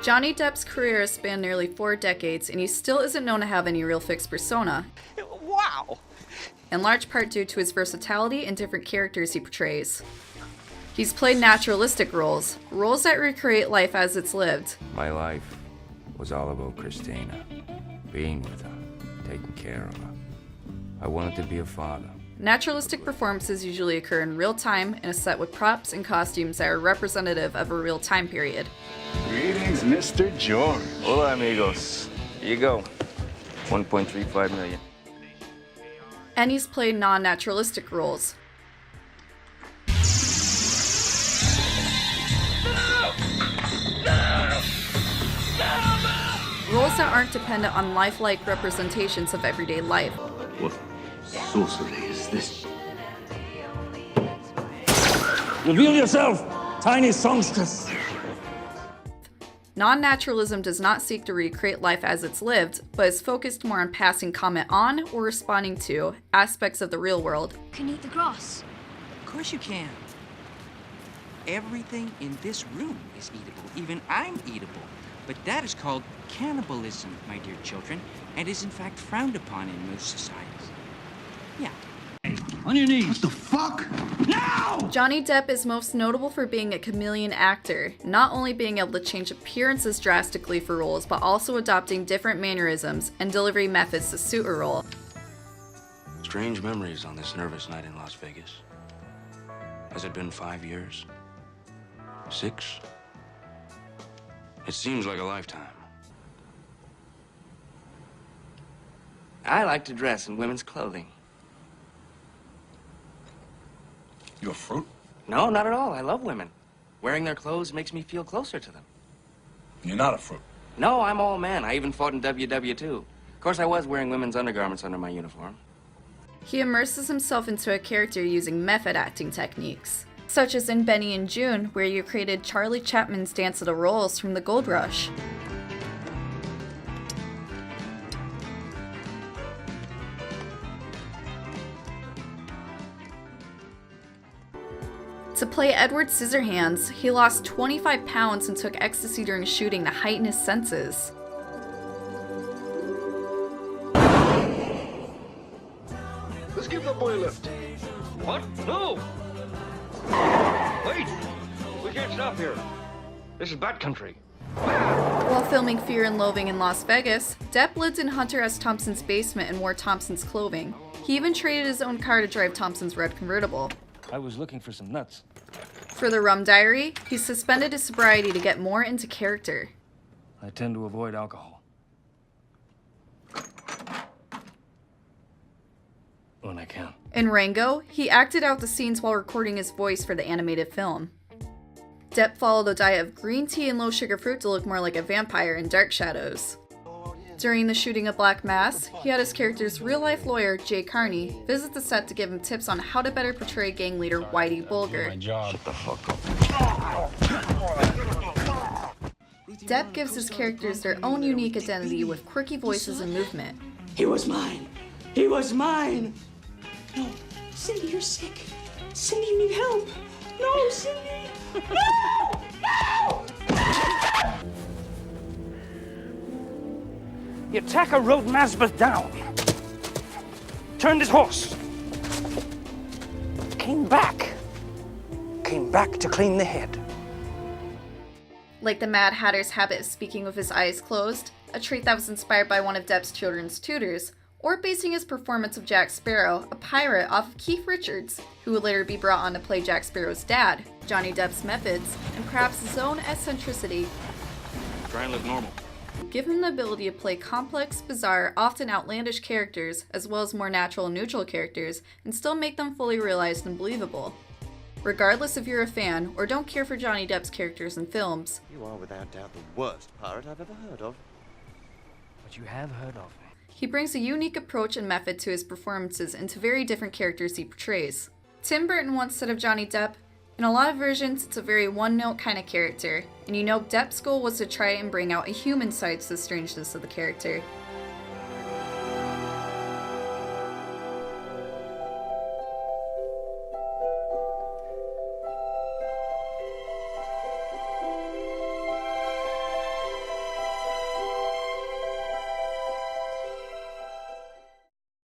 Johnny Depp's career has spanned nearly 4 decades, and he still isn't known to have any real fixed persona. Wow! In large part due to his versatility and different characters he portrays. He's played naturalistic roles that recreate life as it's lived. My life was all about Christina, being with her, taking care of her. I wanted to be a father. Naturalistic performances usually occur in real time in a set with props and costumes that are representative of a real time period. Greetings, Mr. George. Hola, amigos. Here you go. 1.35 million. And he's played non-naturalistic roles. Roles that aren't dependent on lifelike representations of everyday life. What sorcery is this? Reveal yourself, tiny songstress. Non-naturalism does not seek to recreate life as it's lived, but is focused more on passing comment on or responding to aspects of the real world. Can eat the grass. Of course you can. Everything in this room is eatable. Even I'm eatable. But that is called cannibalism, my dear children, and is in fact frowned upon in most societies. Yeah. On your knees. What the fuck? Now! Johnny Depp is most notable for being a chameleon actor, not only being able to change appearances drastically for roles, but also adopting different mannerisms and delivery methods to suit a role. Strange memories on this nervous night in Las Vegas. Has it been 5 years? 6? It seems like a lifetime. I like to dress in women's clothing. You a fruit? No, not at all. I love women. Wearing their clothes makes me feel closer to them. You're not a fruit. No, I'm all man. I even fought in WW2. Of course, I was wearing women's undergarments under my uniform. He immerses himself into a character using method acting techniques, such as in Benny and June, where you created Charlie Chapman's Dance of the Rolls from the Gold Rush. To play Edward Scissorhands, he lost 25 pounds and took ecstasy during shooting to heighten his senses. Let's give the boy a lift. What? No! Wait! We can't stop here. This is bad country. While filming Fear and Loathing in Las Vegas, Depp lived in Hunter S. Thompson's basement and wore Thompson's clothing. He even traded his own car to drive Thompson's red convertible. I was looking for some nuts. For the Rum Diary, he suspended his sobriety to get more into character. I tend to avoid alcohol. When I can. In Rango, he acted out the scenes while recording his voice for the animated film. Depp followed a diet of green tea and low-sugar fruit to look more like a vampire in Dark Shadows. During the shooting of Black Mass, he had his character's real-life lawyer, Jay Carney, visit the set to give him tips on how to better portray gang leader Whitey Bulger. Shut the fuck up. Depp gives his characters their own unique identity with quirky voices and movement. He was mine. He was mine. No, Cindy, you're sick. Cindy, you need help. No, Cindy. No! No! The attacker rode Masbeth down. Turned his horse. Came back. Came back to clean the head. Like the Mad Hatter's habit of speaking with his eyes closed, a trait that was inspired by one of Depp's children's tutors, or basing his performance of Jack Sparrow, a pirate, off of Keith Richards, who would later be brought on to play Jack Sparrow's dad. Johnny Depp's methods, and perhaps his own eccentricity, Try and look normal. give him the ability to play complex, bizarre, often outlandish characters, as well as more natural and neutral characters, and still make them fully realized and believable. Regardless if you're a fan or don't care for Johnny Depp's characters and films, You are without doubt the worst pirate I've ever heard of. But you have heard of me. he brings a unique approach and method to his performances into very different characters he portrays. Tim Burton once said of Johnny Depp, "In a lot of versions, it's a very one-note kind of character, and you know Depp's goal was to try and bring out a human side to the strangeness of the character.